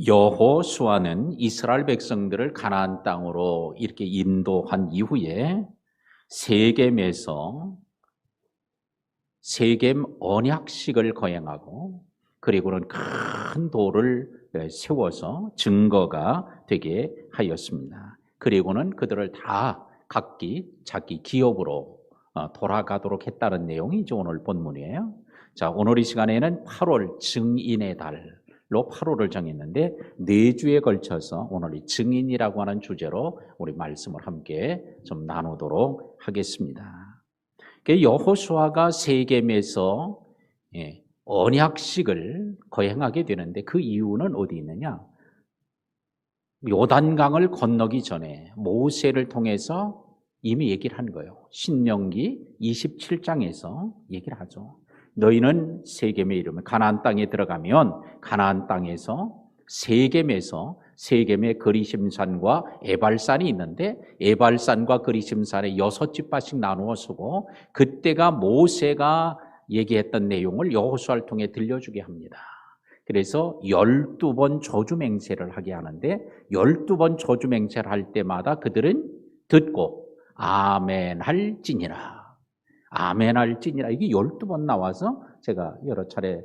여호수아는 이스라엘 백성들을 가나안 땅으로 이렇게 인도한 이후에 세겜에서 세겜 언약식을 거행하고, 그리고는 큰 돌을 세워서 증거가 되게 하였습니다. 그리고는 그들을 다 각기 자기 기업으로 돌아가도록 했다는 내용이 이제 오늘 본문이에요. 자, 오늘 이 시간에는 8월 증인의 달로 8월을 정했는데 4주에 걸쳐서 오늘 이 증인이라고 하는 주제로 우리 말씀을 함께 좀 나누도록 하겠습니다. 여호수아가 세겜에서 언약식을 거행하게 되는데 그 이유는 어디 있느냐? 요단강을 건너기 전에 모세를 통해서 이미 얘기를 한 거예요. 신명기 27장에서 얘기를 하죠. 너희는 세겜에 이르면 가나안 땅에 들어가면 가나안 땅에서 세겜의 그리심산과 에발산이 있는데 에발산과 그리심산에 6집밭씩 나누어 쓰고, 그때가 모세가 얘기했던 내용을 여호수아를 통해 들려주게 합니다. 그래서 12번 저주맹세를 하게 하는데 12번 저주맹세를 할 때마다 그들은 듣고 아멘 할지니라, 아멘 할지니라, 이게 12번 나와서 제가 여러 차례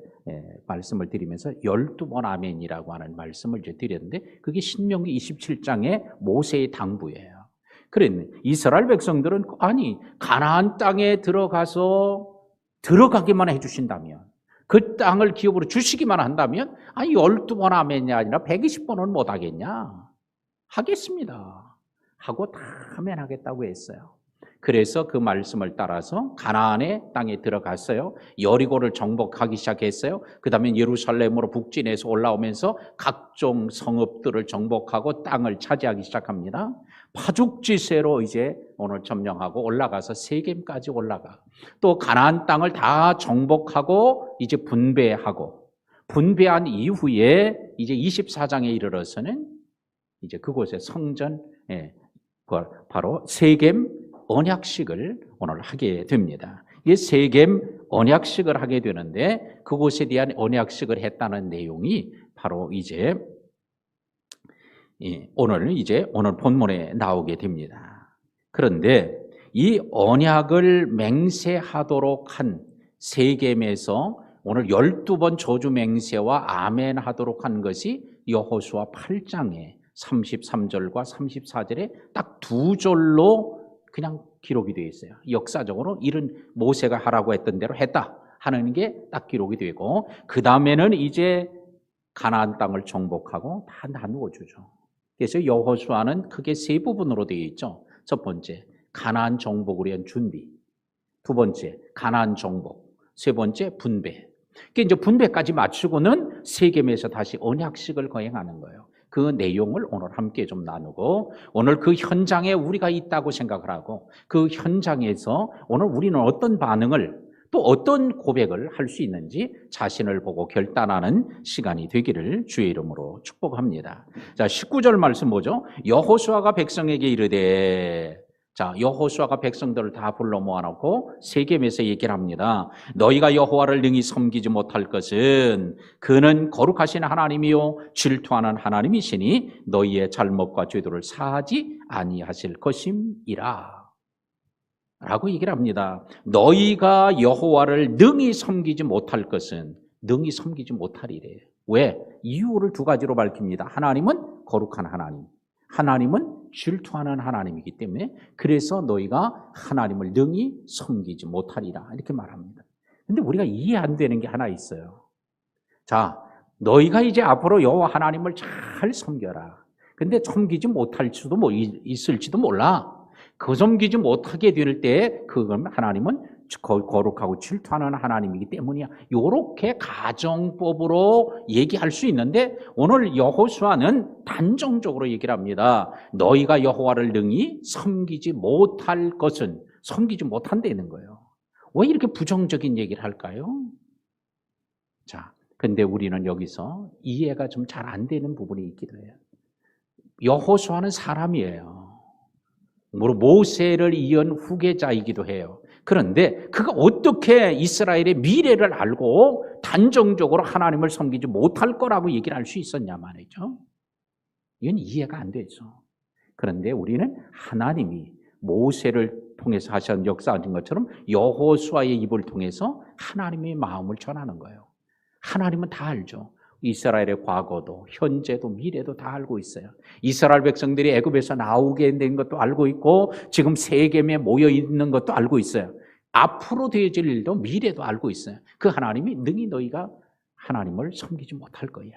말씀을 드리면서 12번 아멘이라고 하는 말씀을 이제 드렸는데, 그게 신명기 27장의 모세의 당부예요. 그랬네. 이스라엘 백성들은 아니 가나안 땅에 들어가기만 해주신다면, 그 땅을 기업으로 주시기만 한다면, 아니 12번 아멘이 아니라 120번은 못하겠냐? 하겠습니다 하고 다 아멘 하겠다고 했어요. 그래서 그 말씀을 따라서 가나안의 땅에 들어갔어요. 여리고를 정복하기 시작했어요. 그 다음에 예루살렘으로 북진해서 올라오면서 각종 성읍들을 정복하고 땅을 차지하기 시작합니다. 파죽지세로 이제 오늘 점령하고 올라가서 세겜까지 올라가, 또 가나안 땅을 다 정복하고 이제 분배한 이후에 이제 24장에 이르러서는 이제 그곳에 성전, 바로 세겜 언약식을 오늘 하게 됩니다. 이 세겜 언약식을 하게 되는데, 그곳에 대한 언약식을 했다는 내용이 바로 이제 오늘 본문에 나오게 됩니다. 그런데 이 언약을 맹세하도록 한 세겜에서 오늘 12번 저주 맹세와 아멘 하도록 한 것이 여호수아 8장에 33절과 34절에 딱 2절로 그냥 기록이 되어 있어요. 역사적으로 이런 모세가 하라고 했던 대로 했다 하는 게 딱 기록이 되고, 그 다음에는 이제 가나안 땅을 정복하고 다 나누어 주죠. 그래서 여호수아는 크게 3부분으로 되어 있죠. 첫 번째, 가나안 정복을 위한 준비. 두 번째, 가나안 정복. 세 번째, 분배. 이제 분배까지 마치고는 세겜에서 다시 언약식을 거행하는 거예요. 그 내용을 오늘 함께 좀 나누고, 오늘 그 현장에 우리가 있다고 생각을 하고, 그 현장에서 오늘 우리는 어떤 반응을, 또 어떤 고백을 할 수 있는지 자신을 보고 결단하는 시간이 되기를 주의 이름으로 축복합니다. 자, 19절 말씀 뭐죠? 여호수아가 백성에게 이르되, 자, 여호수아가 백성들을 다 불러 모아놓고 세겜에서 얘기를 합니다. 너희가 여호와를 능히 섬기지 못할 것은 그는 거룩하신 하나님이요 질투하는 하나님이시니 너희의 잘못과 죄도를 사하지 아니하실 것임이라 라고 얘기를 합니다. 너희가 여호와를 능히 섬기지 못할 것은 능히 섬기지 못하리래. 왜? 이유를 2가지로 밝힙니다. 하나님은 거룩한 하나님, 하나님은 질투하는 하나님이기 때문에, 그래서 너희가 하나님을 능히 섬기지 못하리라 이렇게 말합니다. 그런데 우리가 이해 안 되는 게 하나 있어요. 자, 너희가 이제 앞으로 여호와 하나님을 잘 섬겨라. 근데 섬기지 못할 수도 있을지도 몰라. 그 섬기지 못하게 될 때 그건 하나님은 거룩하고 질투하는 하나님이기 때문이야. 이렇게 가정법으로 얘기할 수 있는데, 오늘 여호수아는 단정적으로 얘기를 합니다. 너희가 여호와를 능히 섬기지 못할 것은 섬기지 못한다는 거예요. 왜 이렇게 부정적인 얘기를 할까요? 자, 근데 우리는 여기서 이해가 좀 잘 안 되는 부분이 있기도 해요. 여호수아는 사람이에요. 모세를 이은 후계자이기도 해요. 그런데 그가 어떻게 이스라엘의 미래를 알고 단정적으로 하나님을 섬기지 못할 거라고 얘기를 할 수 있었냐 말이죠. 이건 이해가 안 되죠. 그런데 우리는 하나님이 모세를 통해서 하신 역사하신 것처럼 여호수아의 입을 통해서 하나님의 마음을 전하는 거예요. 하나님은 다 알죠. 이스라엘의 과거도 현재도 미래도 다 알고 있어요. 이스라엘 백성들이 애굽에서 나오게 된 것도 알고 있고 지금 세겜에 모여 있는 것도 알고 있어요. 앞으로 되어질 일도 미래도 알고 있어요. 그 하나님이 능히 너희가 하나님을 섬기지 못할 거야.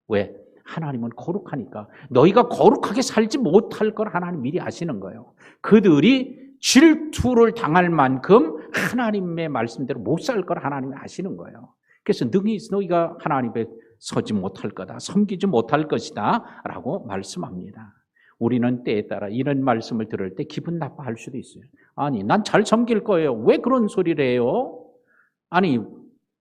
왜? 하나님은 거룩하니까. 너희가 거룩하게 살지 못할 걸 하나님 미리 아시는 거예요. 그들이 질투를 당할 만큼 하나님의 말씀대로 못 살 걸 하나님이 아시는 거예요. 그래서 능히 너희가 하나님에 서지 못할 거다, 섬기지 못할 것이다 라고 말씀합니다. 우리는 때에 따라 이런 말씀을 들을 때 기분 나빠할 수도 있어요. 아니, 난 잘 섬길 거예요. 왜 그런 소리를 해요? 아니,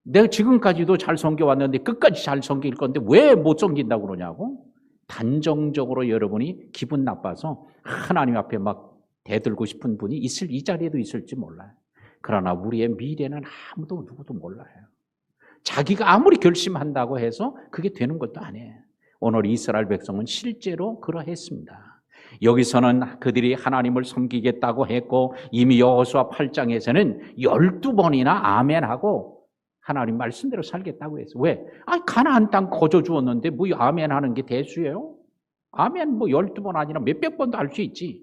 내가 지금까지도 잘 섬겨왔는데 끝까지 잘 섬길 건데 왜 못 섬긴다고 그러냐고? 단정적으로 여러분이 기분 나빠서 하나님 앞에 막 대들고 싶은 분이 이 자리에도 있을지 몰라요. 그러나 우리의 미래는 아무도 누구도 몰라요. 자기가 아무리 결심한다고 해서 그게 되는 것도 아니에요. 오늘 이스라엘 백성은 실제로 그러했습니다. 여기서는 그들이 하나님을 섬기겠다고 했고 이미 여호수아 8장에서는 12번이나 아멘하고 하나님 말씀대로 살겠다고 했어요. 왜? 가나안 땅 거저 주었는데 뭐 아멘하는 게 대수예요? 아멘 뭐 12번 아니라 몇백 번도 할 수 있지.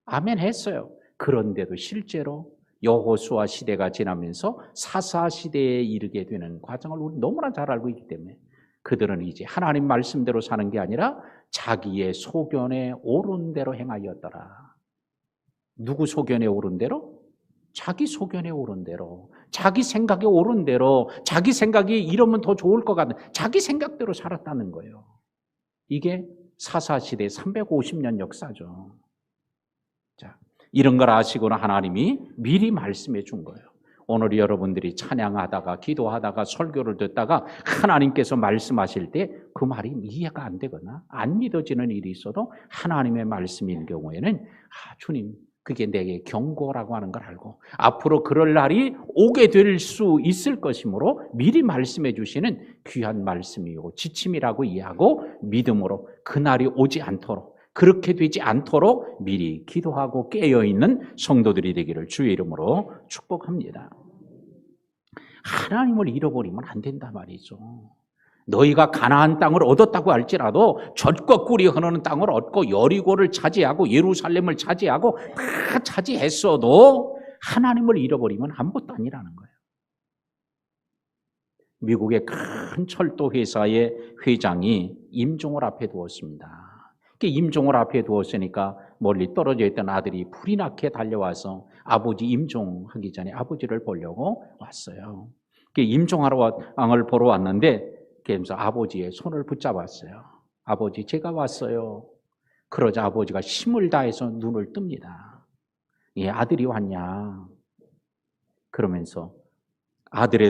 아멘 했어요. 그런데도 실제로 여호수아 시대가 지나면서 사사 시대에 이르게 되는 과정을 우리 너무나 잘 알고 있기 때문에 그들은 이제 하나님 말씀대로 사는 게 아니라 자기의 소견에 옳은 대로 행하였더라. 누구 소견에 옳은 대로? 자기 소견에 옳은 대로, 자기 생각에 옳은 대로, 자기 생각이 이러면 더 좋을 것 같은 자기 생각대로 살았다는 거예요. 이게 사사시대 350년 역사죠. 자, 이런 걸 아시고는 하나님이 미리 말씀해 준 거예요. 오늘 여러분들이 찬양하다가 기도하다가 설교를 듣다가 하나님께서 말씀하실 때 그 말이 이해가 안 되거나 안 믿어지는 일이 있어도 하나님의 말씀인 경우에는 주님 그게 내게 경고라고 하는 걸 알고 앞으로 그럴 날이 오게 될 수 있을 것이므로 미리 말씀해 주시는 귀한 말씀이고 지침이라고 이해하고 믿음으로 그날이 오지 않도록 그렇게 되지 않도록 미리 기도하고 깨어있는 성도들이 되기를 주의 이름으로 축복합니다. 하나님을 잃어버리면 안 된단 말이죠. 너희가 가나안 땅을 얻었다고 할지라도 젖과 꿀이 흐르는 땅을 얻고 여리고를 차지하고 예루살렘을 차지하고 다 차지했어도 하나님을 잃어버리면 아무것도 아니라는 거예요. 미국의 큰 철도 회사의 회장이 임종을 앞에 두었습니다. 임종을 앞에 두었으니까 멀리 떨어져 있던 아들이 불이 나게 달려와서 아버지 임종하기 전에 아버지를 보려고 왔어요. 임종하러 왕을 보러 왔는데 그래서 아버지의 손을 붙잡았어요. 아버지 제가 왔어요. 그러자 아버지가 힘을 다해서 눈을 뜹니다. 예, 아들이 왔냐? 그러면서 아들이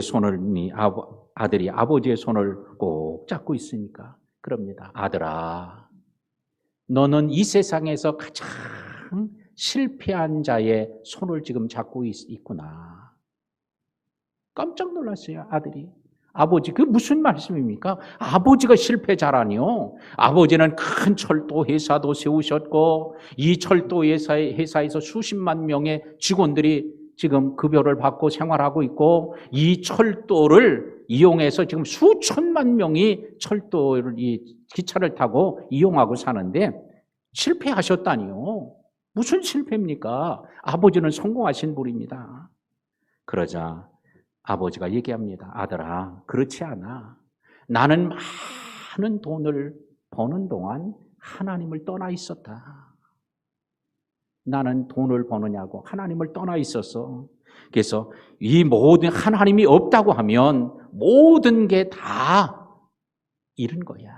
아버지의 손을 꼭 잡고 있으니까 그럽니다. 아들아, 너는 이 세상에서 가장 실패한 자의 손을 지금 잡고 있구나. 깜짝 놀랐어요, 아들이. 아버지, 그게 무슨 말씀입니까? 아버지가 실패자라니요. 아버지는 큰 철도 회사도 세우셨고 이 철도 회사에서 수십만 명의 직원들이 지금 급여를 받고 생활하고 있고 이 철도를 이용해서 지금 수천만 명이 철도를 이 기차를 타고 이용하고 사는데 실패하셨다니요. 무슨 실패입니까? 아버지는 성공하신 분입니다. 그러자 아버지가 얘기합니다. 아들아, 그렇지 않아. 나는 많은 돈을 버는 동안 하나님을 떠나 있었다. 나는 돈을 버느냐고 하나님을 떠나 있었어. 그래서 이 모든 하나님이 없다고 하면 모든 게 다 잃은 거야.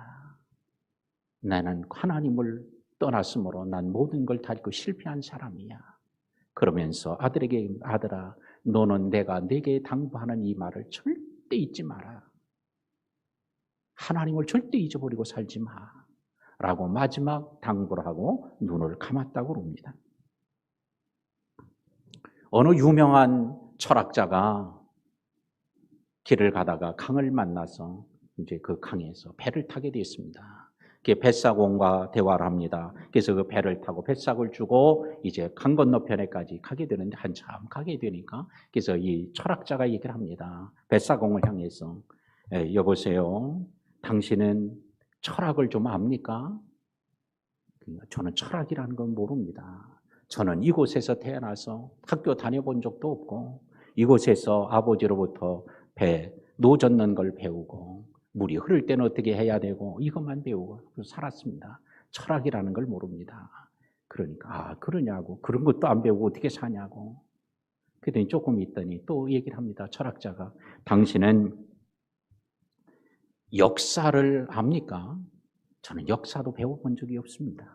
나는 하나님을 떠났으므로 난 모든 걸 다 잃고 실패한 사람이야. 그러면서 아들에게 아들아, 너는 내가 네게 당부하는 이 말을 절대 잊지 마라. 하나님을 절대 잊어버리고 살지 마. 라고 마지막 당부를 하고 눈을 감았다고 합니다. 어느 유명한 철학자가 길을 가다가 강을 만나서 이제 그 강에서 배를 타게 되었습니다. 뱃사공과 대화를 합니다. 그래서 그 배를 타고 뱃삭을 주고 이제 강 건너편에까지 가게 되는데 한참 가게 되니까 그래서 이 철학자가 얘기를 합니다. 뱃사공을 향해서 여보세요. 당신은 철학을 좀 압니까? 저는 철학이라는 건 모릅니다. 저는 이곳에서 태어나서 학교 다녀본 적도 없고 이곳에서 아버지로부터 노 젓는 걸 배우고 물이 흐를 때는 어떻게 해야 되고 이것만 배우고 살았습니다. 철학이라는 걸 모릅니다. 그러니까 그러냐고 그런 것도 안 배우고 어떻게 사냐고. 그랬더니 조금 있더니 또 얘기를 합니다. 철학자가 당신은 역사를 압니까? 저는 역사도 배워본 적이 없습니다.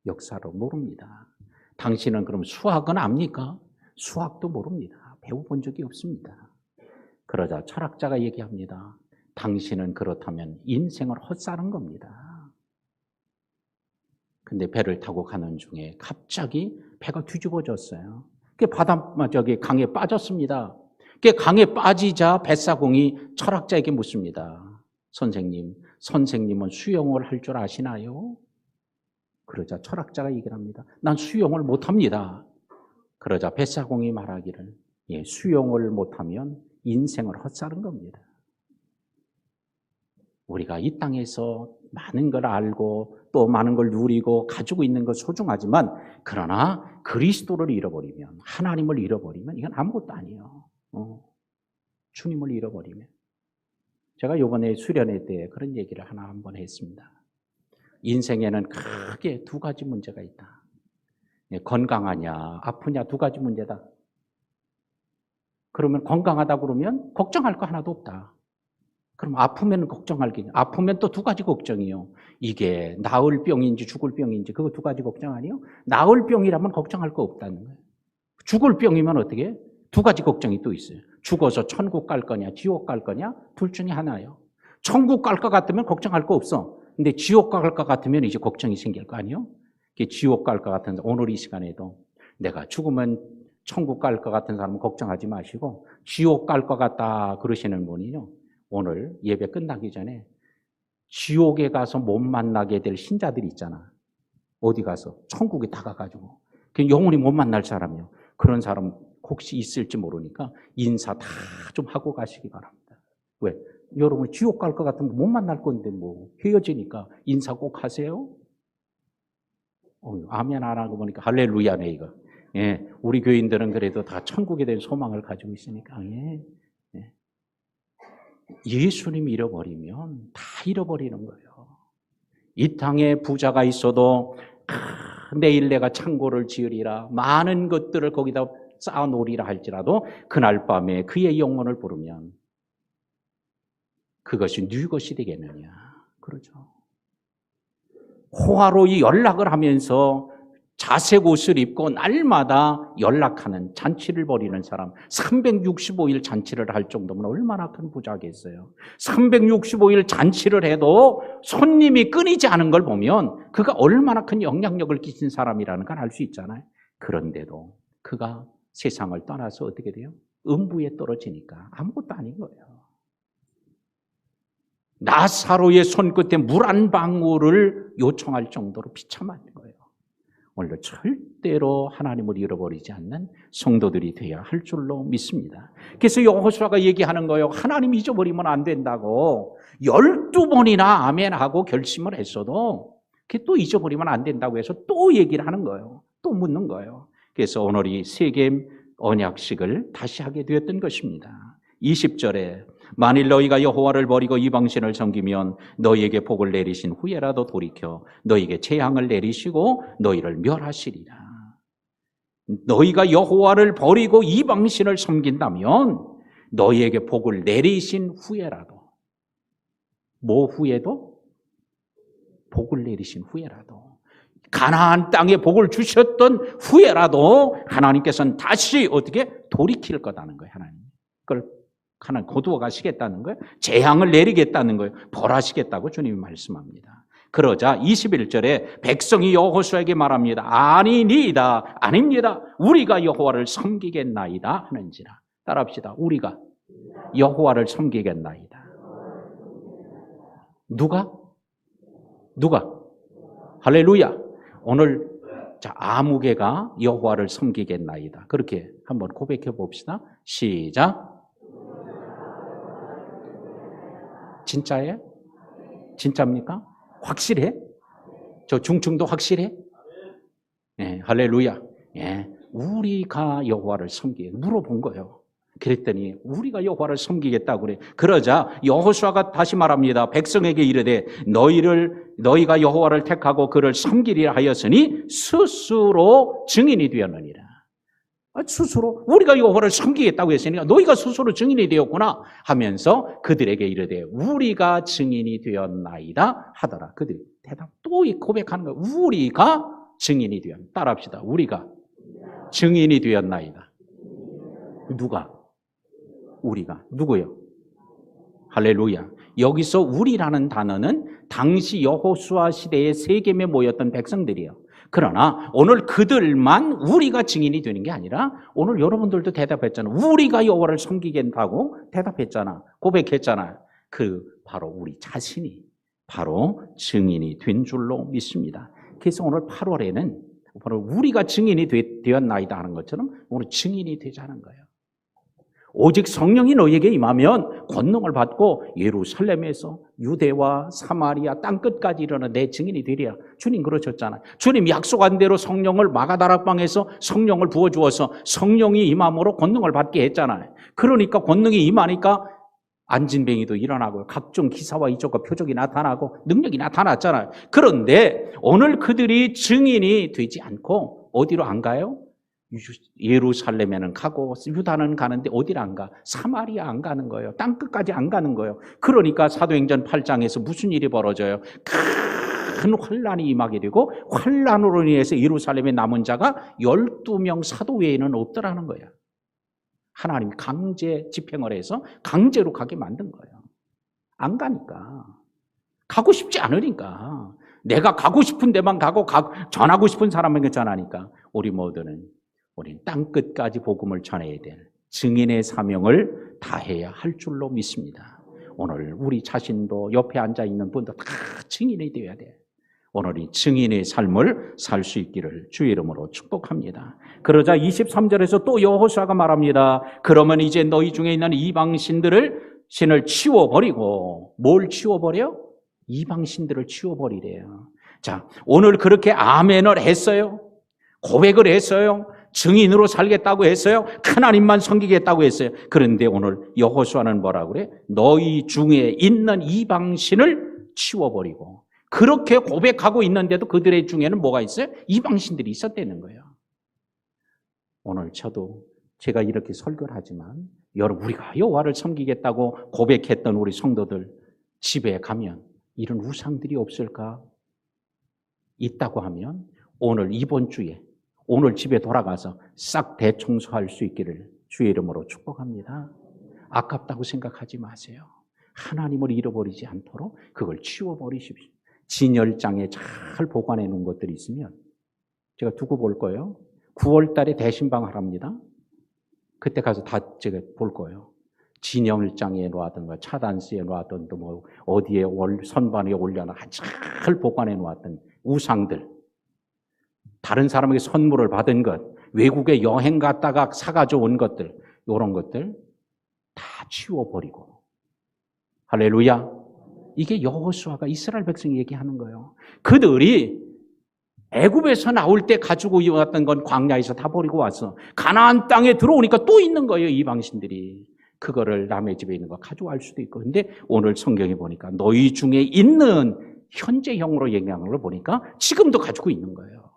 역사도 모릅니다. 당신은 그럼 수학은 압니까? 수학도 모릅니다. 배워본 적이 없습니다. 그러자 철학자가 얘기합니다. 당신은 그렇다면 인생을 헛사는 겁니다. 근데 배를 타고 가는 중에 갑자기 배가 뒤집어졌어요. 강에 빠졌습니다. 강에 빠지자 뱃사공이 철학자에게 묻습니다. 선생님은 수영을 할 줄 아시나요? 그러자 철학자가 얘기를 합니다. 난 수영을 못합니다. 그러자 뱃사공이 말하기를 수영을 못하면 인생을 헛사는 겁니다. 우리가 이 땅에서 많은 걸 알고 또 많은 걸 누리고 가지고 있는 것 소중하지만 그러나 그리스도를 잃어버리면 하나님을 잃어버리면 이건 아무것도 아니에요. 주님을 잃어버리면. 제가 이번에 수련회 때 그런 얘기를 한번 했습니다. 인생에는 크게 두 가지 문제가 있다. 건강하냐 아프냐 두 가지 문제다. 그러면 건강하다 그러면 걱정할 거 하나도 없다. 그럼 아프면 걱정할 게 아프면 또 두 가지 걱정이요. 이게 나을 병인지 죽을 병인지 그거 두 가지 걱정 아니에요? 나을 병이라면 걱정할 거 없다는 거예요. 죽을 병이면 어떻게? 두 가지 걱정이 또 있어요. 죽어서 천국 갈 거냐 지옥 갈 거냐 둘 중에 하나예요. 천국 갈 것 같으면 걱정할 거 없어. 근데 지옥 갈 것 같으면 이제 걱정이 생길 거 아니에요? 지옥 갈 것 같은 오늘 이 시간에도 내가 죽으면 천국 갈 것 같은 사람은 걱정하지 마시고 지옥 갈 것 같다 그러시는 분이요. 오늘 예배 끝나기 전에 지옥에 가서 못 만나게 될 신자들이 있잖아. 어디 가서 천국에 다가가지고 영원히 못 만날 사람이요. 그런 사람 혹시 있을지 모르니까 인사 다 좀 하고 가시기 바랍니다. 왜? 여러분 지옥 갈 것 같으면 못 만날 건데 뭐 헤어지니까 인사 꼭 하세요. 아멘 안 하고 보니까 할렐루야네 이거. 예, 우리 교인들은 그래도 다 천국에 대한 소망을 가지고 있으니까 예수님 잃어버리면 다 잃어버리는 거예요. 이 땅에 부자가 있어도 내일 내가 창고를 지으리라 많은 것들을 거기다 쌓아놓으리라 할지라도 그날 밤에 그의 영혼을 부르면 그것이 네 것이 되겠느냐. 그러죠. 호화로이 연락을 하면서 자색 옷을 입고 날마다 연락하는 잔치를 벌이는 사람 365일 잔치를 할 정도면 얼마나 큰 부자겠어요. 365일 잔치를 해도 손님이 끊이지 않은 걸 보면 그가 얼마나 큰 영향력을 끼친 사람이라는 걸 알 수 있잖아요. 그런데도 그가 세상을 떠나서 어떻게 돼요? 음부에 떨어지니까 아무것도 아닌 거예요. 나사로의 손끝에 물 한 방울을 요청할 정도로 비참한 거예요. 오늘도 절대로 하나님을 잃어버리지 않는 성도들이 되어야 할 줄로 믿습니다. 그래서 여호수아가 얘기하는 거예요. 하나님 잊어버리면 안 된다고 12번이나 아멘하고 결심을 했어도 그게 또 잊어버리면 안 된다고 해서 또 얘기를 하는 거예요. 또 묻는 거예요. 그래서 오늘 이 세겜 언약식을 다시 하게 되었던 것입니다. 20절에 만일 너희가 여호와를 버리고 이방신을 섬기면 너희에게 복을 내리신 후에라도 돌이켜 너희에게 재앙을 내리시고 너희를 멸하시리라. 너희가 여호와를 버리고 이방신을 섬긴다면 너희에게 복을 내리신 후에라도 뭐 후에도? 복을 내리신 후에라도 가나안 땅에 복을 주셨던 후에라도 하나님께서는 다시 어떻게 돌이킬 거다는 거예요. 하나님 그걸 하나님 거두어 가시겠다는 거예요. 재앙을 내리겠다는 거예요. 벌하시겠다고 주님이 말씀합니다. 그러자 21절에 백성이 여호수아에게 말합니다. 아니니이다, 아닙니다. 우리가 여호와를 섬기겠나이다 하는지라. 따라합시다. 우리가 여호와를 섬기겠나이다. 누가? 할렐루야. 오늘 자, 아무개가 여호와를 섬기겠나이다. 그렇게 한번 고백해 봅시다. 시작. 진짜예요? 진짜입니까? 확실해? 저 중증도 확실해? 예, 할렐루야. 예, 우리가 여호와를 물어본 거예요. 그랬더니 우리가 여호와를 섬기겠다고 그래. 그러자 여호수아가 다시 말합니다. 백성에게 이르되 너희가 여호와를 택하고 그를 섬기리라 하였으니 스스로 증인이 되었느니라. 스스로 우리가 여호와를 섬기겠다고 했으니까 너희가 스스로 증인이 되었구나 하면서 그들에게 이르되 우리가 증인이 되었나이다 하더라. 그들이 대답 또 고백하는 거예요. 우리가 증인이 되었나이다. 따라합시다. 우리가 증인이 되었나이다. 누가? 우리가. 누구요? 할렐루야. 여기서 우리라는 단어는 당시 여호수아 시대에 세겜에 모였던 백성들이에요. 그러나 오늘 그들만 우리가 증인이 되는 게 아니라 오늘 여러분들도 대답했잖아. 우리가 여호와를 섬기겠다고 대답했잖아. 고백했잖아. 바로 우리 자신이 바로 증인이 된 줄로 믿습니다. 그래서 오늘 8월에는 바로 우리가 증인이 되었나이다 하는 것처럼 오늘 증인이 되자는 거예요. 오직 성령이 너희에게 임하면 권능을 받고 예루살렘에서 유대와 사마리아 땅끝까지 이르는 내 증인이 되리라. 주님 그러셨잖아요. 주님 약속한 대로 성령을 마가다락방에서 성령을 부어주어서 성령이 임함으로 권능을 받게 했잖아요. 그러니까 권능이 임하니까 안진뱅이도 일어나고 각종 기사와 이적과 표적이 나타나고 능력이 나타났잖아요. 그런데 오늘 그들이 증인이 되지 않고 어디로 안 가요? 예루살렘에는 가고 유다는 가는데 어디를 안 가? 사마리아 안 가는 거예요. 땅끝까지 안 가는 거예요. 그러니까 사도행전 8장에서 무슨 일이 벌어져요? 큰 환란이 임하게 되고 환란으로 인해서 예루살렘에 남은 자가 12명 사도 외에는 없더라는 거예요. 하나님이 강제 집행을 해서 강제로 가게 만든 거예요. 안 가니까. 가고 싶지 않으니까. 내가 가고 싶은 데만 가고 전하고 싶은 사람에게 전하니까 우리 모두는 우리는 땅끝까지 복음을 전해야 될 증인의 사명을 다해야 할 줄로 믿습니다. 오늘 우리 자신도 옆에 앉아있는 분도 다 증인이 되어야 돼. 오늘 이 증인의 삶을 살 수 있기를 주의 이름으로 축복합니다. 그러자 23절에서 또 여호수아가 말합니다. 그러면 이제 너희 중에 있는 신을 치워버리고 뭘 치워버려? 이방신들을 치워버리래요. 자, 오늘 그렇게 아멘을 했어요. 고백을 했어요. 증인으로 살겠다고 했어요. 하나님만 섬기겠다고 했어요. 그런데 오늘 여호수아는 뭐라고 그래? 너희 중에 있는 이방신을 치워버리고 그렇게 고백하고 있는데도 그들의 중에는 뭐가 있어요? 이방신들이 있었다는 거예요. 오늘 제가 이렇게 설교를 하지만 여러분 우리가 여호와를 섬기겠다고 고백했던 우리 성도들 집에 가면 이런 우상들이 없을까? 있다고 하면 이번 주에 오늘 집에 돌아가서 싹 대청소할 수 있기를 주의 이름으로 축복합니다. 아깝다고 생각하지 마세요. 하나님을 잃어버리지 않도록 그걸 치워버리십시오. 진열장에 잘 보관해 놓은 것들이 있으면 제가 두고 볼 거예요. 9월 달에 대신방 하랍니다. 그때 가서 다 제가 볼 거예요. 진열장에 놓았던 차단스에 놓았던 뭐 어디에 선반에 올려놔 잘 보관해 놓았던 우상들, 다른 사람에게 선물을 받은 것, 외국에 여행 갔다가 사가져 온 것들, 이런 것들 다 치워버리고. 할렐루야. 이게 여호수아가 이스라엘 백성이 얘기하는 거예요. 그들이 애굽에서 나올 때 가지고 왔던 건 광야에서 다 버리고 와서 가나안 땅에 들어오니까 또 있는 거예요. 이방신들이. 그거를 남의 집에 있는 거 가져갈 수도 있고. 근데 오늘 성경에 보니까 너희 중에 있는 현재형으로 얘기하는 걸 보니까 지금도 가지고 있는 거예요.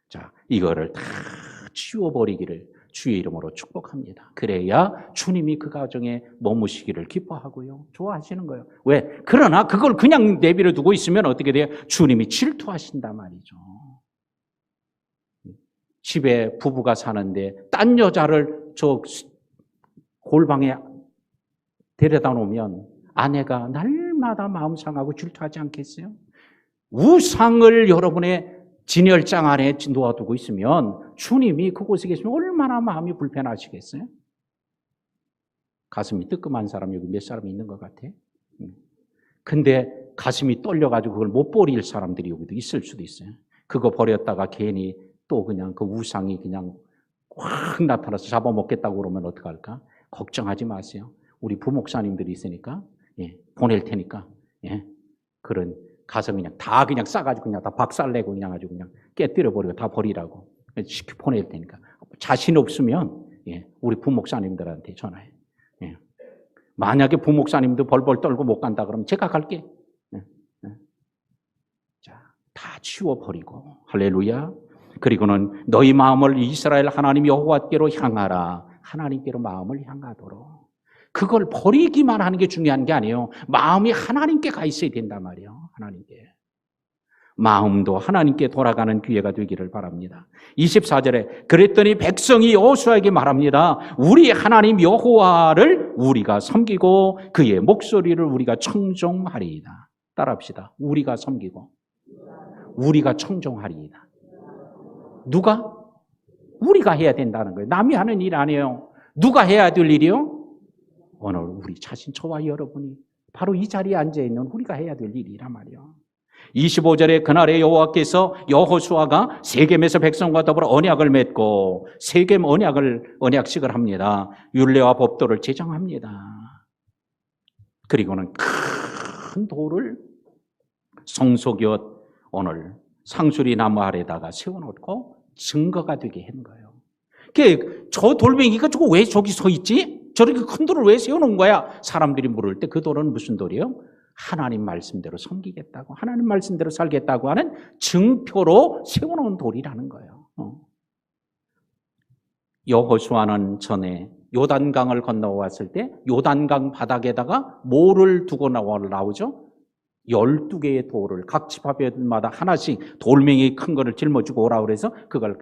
자, 이거를 다 치워버리기를 주의 이름으로 축복합니다. 그래야 주님이 그 가정에 머무시기를 기뻐하고요. 좋아하시는 거예요. 왜? 그러나 그걸 그냥 내버려 두고 있으면 어떻게 돼요? 주님이 질투하신단 말이죠. 집에 부부가 사는데 딴 여자를 저 골방에 데려다 놓으면 아내가 날마다 마음 상하고 질투하지 않겠어요? 우상을 여러분의 진열장 안에 놓아두고 있으면 주님이 그곳에 계시면 얼마나 마음이 불편하시겠어요? 가슴이 뜨끔한 사람 여기 몇 사람이 있는 것 같아? 근데 가슴이 떨려가지고 그걸 못 버릴 사람들이 여기도 있을 수도 있어요. 그거 버렸다가 괜히 또 그냥 그 우상이 그냥 확 나타나서 잡아먹겠다고 그러면 어떡할까? 걱정하지 마세요. 우리 부목사님들이 있으니까 보낼 테니까 그런 가서 그냥 다 그냥 싸가지고 그냥 다 박살내고 그냥 아주 그냥 깨뜨려버리고 다 버리라고 쉽게 보낼 테니까 자신 없으면 우리 부목사님들한테 전화해. 만약에 부목사님도 벌벌 떨고 못 간다 그러면 제가 갈게. 자, 다 치워버리고 할렐루야. 그리고는 너희 마음을 이스라엘 하나님 여호와께로 향하라. 하나님께로 마음을 향하도록. 그걸 버리기만 하는 게 중요한 게 아니에요. 마음이 하나님께 가 있어야 된단 말이에요. 하나님께. 마음도 하나님께 돌아가는 기회가 되기를 바랍니다. 24절에 그랬더니 백성이 여호수아에게 말합니다. 우리 하나님 여호와를 우리가 섬기고 그의 목소리를 우리가 청종하리이다. 따라합시다. 우리가 섬기고 우리가 청종하리이다. 누가? 우리가 해야 된다는 거예요. 남이 하는 일 아니에요. 누가 해야 될 일이요? 오늘 우리 자신 저와 여러분이 바로 이 자리에 앉아있는 우리가 해야 될 일이란 말이에요. 25절에 그날에 여호와께서 여호수아가 세겜에서 백성과 더불어 언약을 맺고 세겜 언약식을 합니다. 율례와 법도를 제정합니다. 그리고는 큰 돌을 성소곁 오늘 상수리 나무 아래다가 세워놓고 증거가 되게 한 거예요. 저 돌멩이가 저거 왜 저기 서 있지? 저렇게 큰 돌을 왜 세워놓은 거야? 사람들이 물을 때 그 돌은 무슨 돌이요? 하나님 말씀대로 섬기겠다고, 하나님 말씀대로 살겠다고 하는 증표로 세워놓은 돌이라는 거예요. 여호수아는 전에 요단강을 건너왔을 때 요단강 바닥에다가 뭐를 두고 나오죠? 12개의 돌을 각 지파별마다 하나씩 돌멩이 큰 거를 짊어지고 오라고 그래서 그걸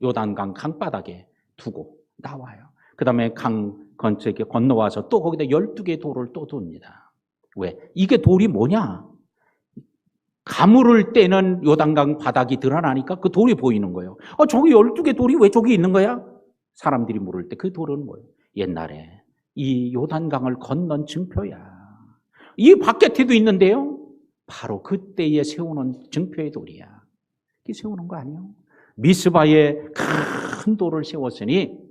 요단강 강바닥에 두고 나와요. 그 다음에 강 근처에 건너와서 또 거기다 12개의 돌을 또 둡니다. 왜? 이게 돌이 뭐냐? 가물을 때는 요단강 바닥이 드러나니까 그 돌이 보이는 거예요. 저기 12개 돌이 왜 저기 있는 거야? 사람들이 물을 때 그 돌은 뭐예요? 옛날에 이 요단강을 건넌 증표야. 이 바깥에도 있는데요. 바로 그때에 세우는 증표의 돌이야. 이게 세우는 거 아니에요? 미스바에 큰 돌을 세웠으니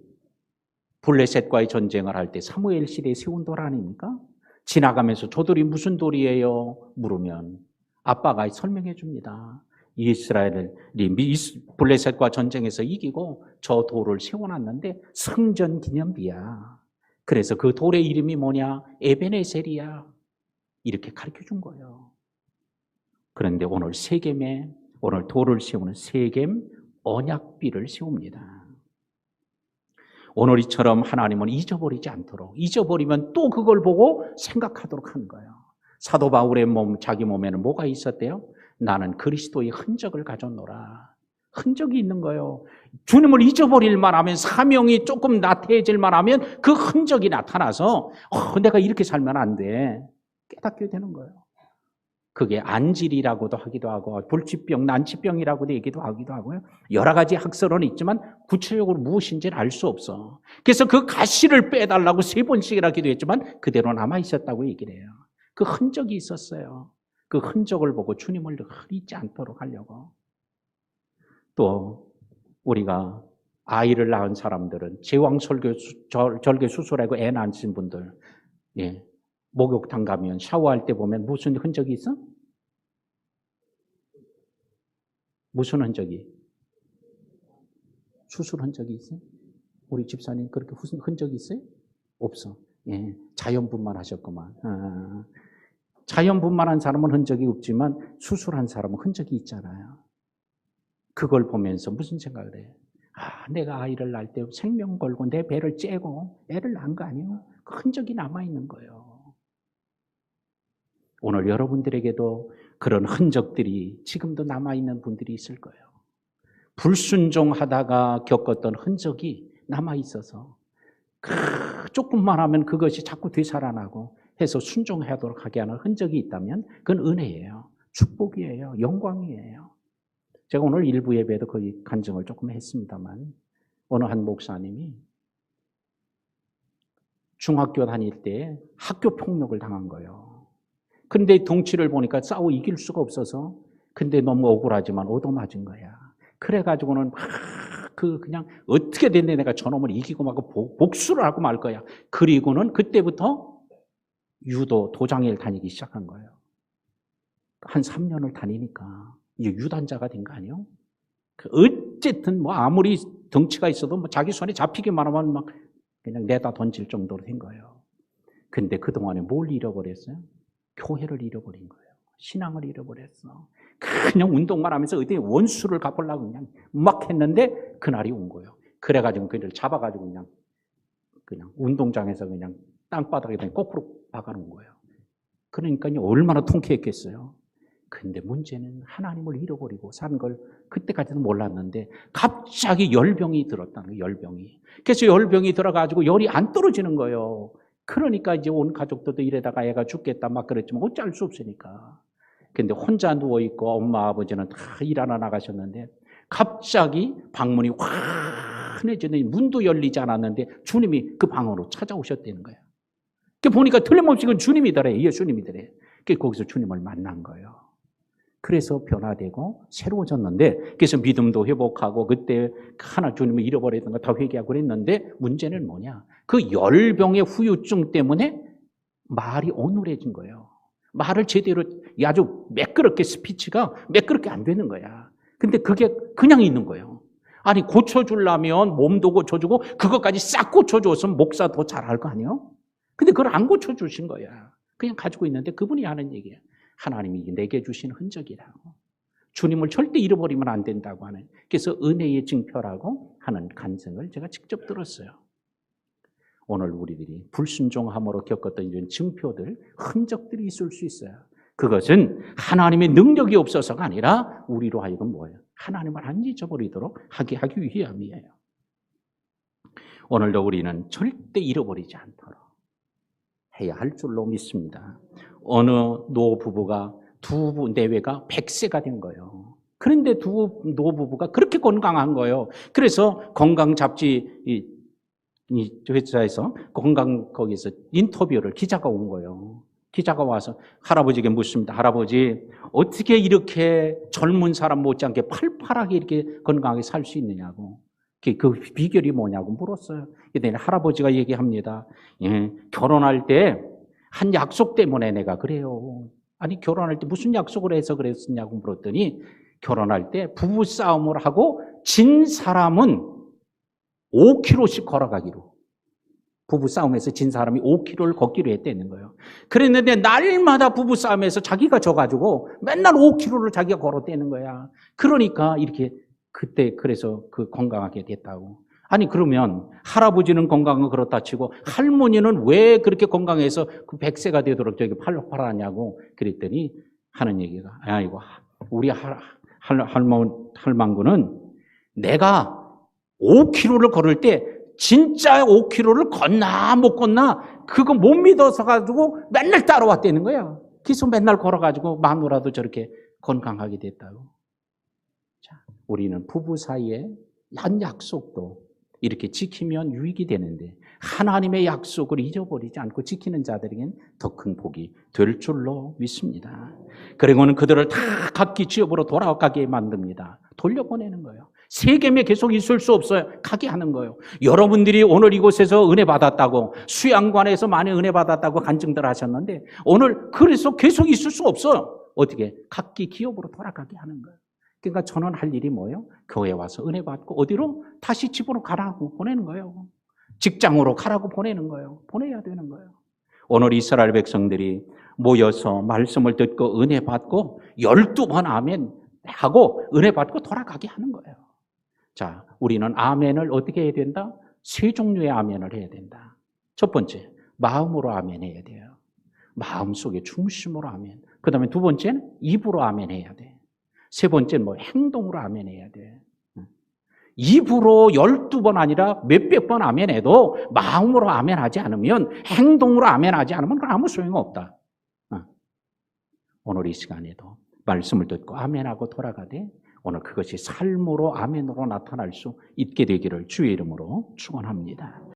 블레셋과의 전쟁을 할 때 사무엘 시대에 세운 돌 아닙니까? 지나가면서 저 돌이 무슨 돌이에요? 물으면 아빠가 설명해 줍니다. 이스라엘이 블레셋과 전쟁에서 이기고 저 돌을 세워놨는데 성전 기념비야. 그래서 그 돌의 이름이 뭐냐? 에베네셀이야. 이렇게 가르쳐 준 거예요. 그런데 오늘 세겜에 오늘 돌을 세우는 세겜 언약비를 세웁니다. 오늘 이처럼 하나님은 잊어버리지 않도록, 잊어버리면 또 그걸 보고 생각하도록 하는 거예요. 사도 바울의 자기 몸에는 뭐가 있었대요? 나는 그리스도의 흔적을 가졌노라. 흔적이 있는 거예요. 주님을 잊어버릴만 하면, 사명이 조금 나태해질만 하면 그 흔적이 나타나서 내가 이렇게 살면 안 돼. 깨닫게 되는 거예요. 그게 안질이라고도 하기도 하고 불치병, 난치병이라고도 얘기도 하기도 하고요. 여러 가지 학설은 있지만 구체적으로 무엇인지는 알 수 없어. 그래서 그 가시를 빼달라고 3번씩이나 기도했지만 그대로 남아있었다고 얘기를 해요. 그 흔적이 있었어요. 그 흔적을 보고 주님을 잊지 않도록 하려고. 또 우리가 아이를 낳은 사람들은 제왕절개 수술하고 애 낳으신 분들, 목욕탕 가면 샤워할 때 보면 무슨 흔적이 있어? 무슨 흔적이? 수술 흔적이 있어요? 우리 집사님 그렇게 무슨 흔적이 있어요? 없어. 자연분만 하셨구만. 자연분만한 사람은 흔적이 없지만 수술한 사람은 흔적이 있잖아요. 그걸 보면서 무슨 생각을 해요? 내가 아이를 낳을 때 생명 걸고 내 배를 째고 애를 낳은 거 아니에요? 그 흔적이 남아있는 거예요. 오늘 여러분들에게도 그런 흔적들이 지금도 남아있는 분들이 있을 거예요. 불순종하다가 겪었던 흔적이 남아있어서 조금만 하면 그것이 자꾸 되살아나고 해서 순종하도록 하게 하는 흔적이 있다면 그건 은혜예요. 축복이에요. 영광이에요. 제가 오늘 일부 예배에도 거의 간증을 조금 했습니다만 어느 한 목사님이 중학교 다닐 때 학교 폭력을 당한 거예요. 그런데 덩치를 보니까 싸워 이길 수가 없어서 근데 너무 억울하지만 얻어맞은 거야. 그래가지고는 그냥 어떻게 됐네 내가 저놈을 이기고 막 복수를 하고 말 거야. 그리고는 그때부터 유도 도장일 다니기 시작한 거예요. 한 3년을 다니니까 이제 유단자가 된 거 아니에요? 어쨌든 뭐 아무리 덩치가 있어도 뭐 자기 손에 잡히기만 하면 막 그냥 내다 던질 정도로 된 거예요. 근데 그동안에 뭘 잃어버렸어요? 교회를 잃어버린 거예요. 신앙을 잃어버렸어. 그냥 운동만 하면서 어디 원수를 갚으려고 그냥 했는데 그날이 온 거예요. 그래가지고 그를 잡아가지고 그냥 운동장에서 그냥 땅바닥에 거꾸로 박아놓은 거예요. 그러니까 얼마나 통쾌했겠어요. 근데 문제는 하나님을 잃어버리고 산 걸 그때까지는 몰랐는데 갑자기 열병이 들었다는 거예요. 열병이. 그래서 열병이 들어가지고 열이 안 떨어지는 거예요. 그러니까 이제 온 가족들도 이래다가 애가 죽겠다 막 그랬지만 어쩔 수 없으니까. 근데 혼자 누워있고 엄마 아버지는 다 일하러 나가셨는데 갑자기 방문이 환해지더니 문도 열리지 않았는데 주님이 그 방으로 찾아오셨다는 거예요. 보니까 틀림없이 그 주님이더래. 예수님이더래. 거기서 주님을 만난 거예요. 그래서 변화되고 새로워졌는데 그래서 믿음도 회복하고 그때 하나 주님을 잃어버렸던 거 다 회개하고 그랬는데 문제는 뭐냐? 그 열병의 후유증 때문에 말이 어눌해진 거예요. 말을 제대로 아주 매끄럽게 스피치가 매끄럽게 안 되는 거야. 근데 그게 그냥 있는 거예요. 아니 고쳐주려면 몸도 고쳐주고 그것까지 싹 고쳐줬으면 목사 더 잘할 거 아니에요? 근데 그걸 안 고쳐주신 거야. 그냥 가지고 있는데 그분이 하는 얘기야. 하나님이 내게 주신 흔적이라고. 주님을 절대 잃어버리면 안 된다고 하는. 그래서 은혜의 증표라고 하는 간증을 제가 직접 들었어요. 오늘 우리들이 불순종함으로 겪었던 이런 증표들, 흔적들이 있을 수 있어요. 그것은 하나님의 능력이 없어서가 아니라 우리로 하여금 뭐예요? 하나님을 안 잊어버리도록 하기 위함이에요. 오늘도 우리는 절대 잃어버리지 않도록 해야 할 줄로 믿습니다. 어느 노부부가 두 내외가 100세가 된 거예요. 그런데 두 노부부가 그렇게 건강한 거예요. 그래서 건강 잡지 이 회사에서 건강 거기서 인터뷰를 기자가 온 거예요. 기자가 와서 할아버지에게 묻습니다. 할아버지 어떻게 이렇게 젊은 사람 못지않게 팔팔하게 이렇게 건강하게 살 수 있느냐고. 그 비결이 뭐냐고 물었어요. 그랬더니 할아버지가 얘기합니다. 예, 결혼할 때 한 약속 때문에 내가 그래요. 아니 결혼할 때 무슨 약속을 해서 그랬었냐고 물었더니 결혼할 때 부부싸움을 하고 진 사람은 5km씩 걸어가기로. 부부싸움에서 진 사람이 5km를 걷기로 했다는 거예요. 그랬는데 날마다 부부싸움에서 자기가 져가지고 맨날 5km를 자기가 걸었다는 거야. 그러니까 이렇게 그때 그래서 그 건강하게 됐다고. 아니 그러면 할아버지는 건강은 그렇다 치고 할머니는 왜 그렇게 건강해서 그 100세가 되도록 저기 팔팔하냐고 그랬더니 하는 얘기가 아이고 우리 할망구는 내가 5km를 걸을 때 진짜 5km를 걷나 못 걷나 그거 못 믿어서 가지고 맨날 따라왔다는 거야. 그래서 맨날 걸어가지고 마누라도 저렇게 건강하게 됐다고. 자, 우리는 부부 사이에 한 약속도 이렇게 지키면 유익이 되는데 하나님의 약속을 잊어버리지 않고 지키는 자들에겐 더 큰 복이 될 줄로 믿습니다. 그리고는 그들을 다 각기 지역으로 돌아가게 만듭니다. 돌려보내는 거예요. 세겜에 계속 있을 수 없어요. 가게 하는 거예요. 여러분들이 오늘 이곳에서 은혜 받았다고 수양관에서 많이 은혜 받았다고 간증들 하셨는데 오늘 그래서 계속 있을 수 없어요. 어떻게? 각기 기업으로 돌아가게 하는 거예요. 그러니까 저는 할 일이 뭐예요? 교회에 와서 은혜 받고 어디로? 다시 집으로 가라고 보내는 거예요. 직장으로 가라고 보내는 거예요. 보내야 되는 거예요. 오늘 이스라엘 백성들이 모여서 말씀을 듣고 은혜 받고 12번 아멘 하고 은혜 받고 돌아가게 하는 거예요. 자, 우리는 아멘을 어떻게 해야 된다? 세 종류의 아멘을 해야 된다. 첫 번째, 마음으로 아멘 해야 돼요. 마음속에 중심으로 아멘. 그 다음에 두 번째는 입으로 아멘 해야 돼. 세 번째는 행동으로 아멘 해야 돼. 입으로 12번 아니라 몇백 번 아멘 해도 마음으로 아멘 하지 않으면 행동으로 아멘 하지 않으면 그건 아무 소용 없다. 오늘 이 시간에도 말씀을 듣고 아멘하고 돌아가되 오늘 그것이 삶으로 아멘으로 나타날 수 있게 되기를 주의 이름으로 축원합니다.